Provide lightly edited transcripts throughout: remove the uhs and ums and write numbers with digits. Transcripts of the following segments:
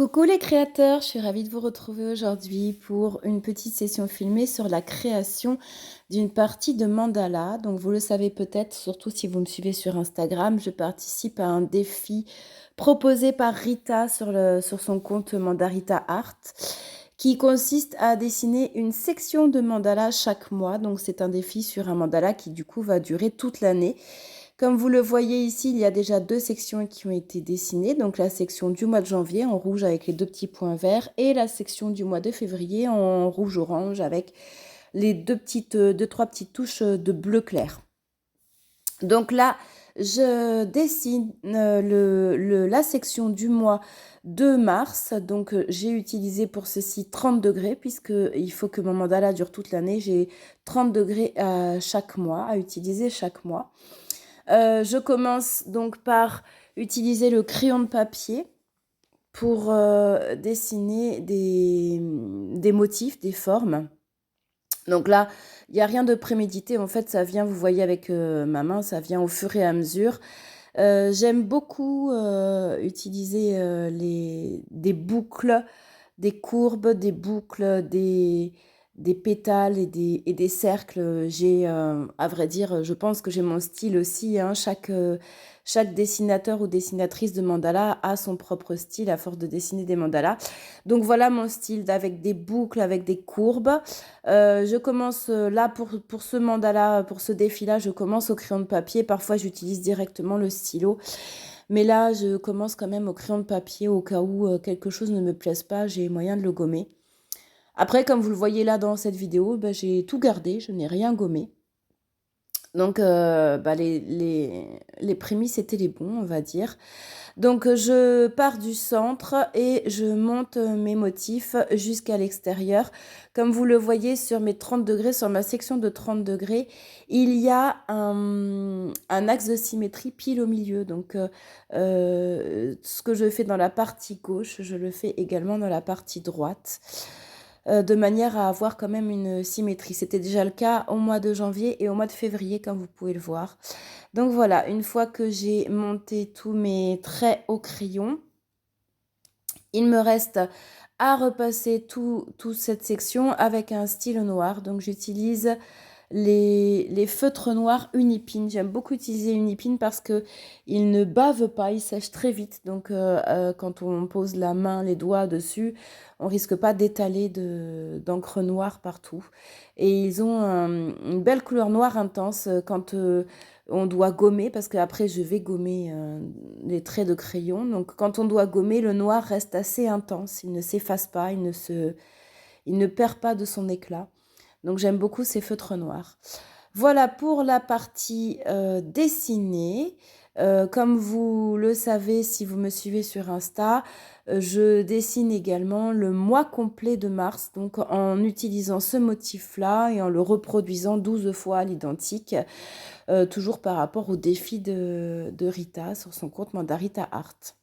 Coucou les créateurs, je suis ravie de vous retrouver aujourd'hui pour une petite session filmée sur la création d'une partie de mandala. Donc vous le savez peut-être, surtout si vous me suivez sur Instagram, je participe à un défi proposé par Rita sur son compte Mandarita Art qui consiste à dessiner une section de mandala chaque mois. Donc c'est un défi sur un mandala qui du coup va durer toute l'année. Comme vous le voyez ici, il y a déjà deux sections qui ont été dessinées. Donc la section du mois de janvier en rouge avec les deux petits points verts et la section du mois de février en rouge-orange avec les trois petites touches de bleu clair. Donc là, je dessine la section du mois de mars. Donc j'ai utilisé pour ceci 30 degrés puisqu'il faut que mon mandala dure toute l'année. J'ai 30 degrés à chaque mois, à utiliser chaque mois. Je commence donc par utiliser le crayon de papier pour dessiner des motifs, des formes. Donc là, il n'y a rien de prémédité. En fait, ça vient, vous voyez avec ma main, ça vient au fur et à mesure. J'aime beaucoup utiliser des boucles, des courbes, des boucles, des pétales et des cercles. À vrai dire, je pense que j'ai mon style aussi, hein. Chaque dessinateur ou dessinatrice de mandala a son propre style à force de dessiner des mandalas. Donc voilà mon style avec des boucles, avec des courbes. Je commence là pour ce mandala, pour ce défi-là, je commence au crayon de papier. Parfois, j'utilise directement le stylo. Mais là, je commence quand même au crayon de papier au cas où quelque chose ne me plaise pas, j'ai moyen de le gommer. Après, comme vous le voyez là dans cette vidéo, j'ai tout gardé, je n'ai rien gommé. Donc, les prémices étaient les bons, on va dire. Donc, je pars du centre et je monte mes motifs jusqu'à l'extérieur. Comme vous le voyez sur mes 30 degrés, sur ma section de 30 degrés, il y a un axe de symétrie pile au milieu. Donc, ce que je fais dans la partie gauche, je le fais également dans la partie droite. De manière à avoir quand même une symétrie. C'était déjà le cas au mois de janvier et au mois de février, comme vous pouvez le voir. Donc voilà, une fois que j'ai monté tous mes traits au crayon, il me reste à repasser toute cette section avec un stylo noir. Donc j'utilise les feutres noirs Unipin. J'aime beaucoup utiliser Unipin parce qu'ils ne bavent pas, ils sèchent très vite. Donc quand on pose la main, les doigts dessus, on risque pas d'étaler d'encre noire partout. Et ils ont une belle couleur noire intense quand on doit gommer, parce qu'après je vais gommer les traits de crayon. Donc quand on doit gommer, le noir reste assez intense, il ne s'efface pas, il ne perd pas de son éclat. Donc j'aime beaucoup ces feutres noirs. Voilà pour la partie dessinée. Comme vous le savez, si vous me suivez sur Insta, je dessine également le mois complet de mars, donc en utilisant ce motif-là et en le reproduisant 12 fois à l'identique, toujours par rapport au défi de Rita sur son compte Mandarita Art.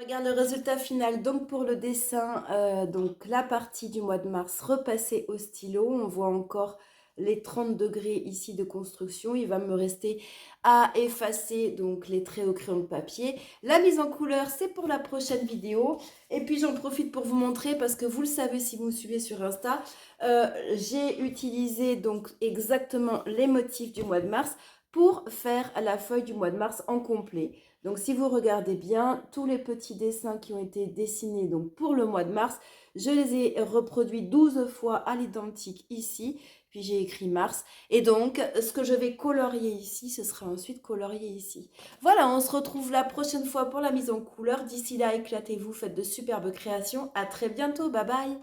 Regarde le résultat final. Donc pour le dessin, donc la partie du mois de mars repassée au stylo. On voit encore les 30 degrés ici de construction. Il va me rester à effacer donc les traits au crayon de papier. La mise en couleur, c'est pour la prochaine vidéo. Et puis j'en profite pour vous montrer, parce que vous le savez si vous me suivez sur Insta, j'ai utilisé donc exactement les motifs du mois de mars pour faire la feuille du mois de mars en complet. Donc si vous regardez bien, tous les petits dessins qui ont été dessinés donc pour le mois de mars, je les ai reproduits 12 fois à l'identique ici, puis j'ai écrit mars. Et donc, ce que je vais colorier ici, ce sera ensuite colorié ici. Voilà, on se retrouve la prochaine fois pour la mise en couleur. D'ici là, éclatez-vous, faites de superbes créations. À très bientôt, bye bye!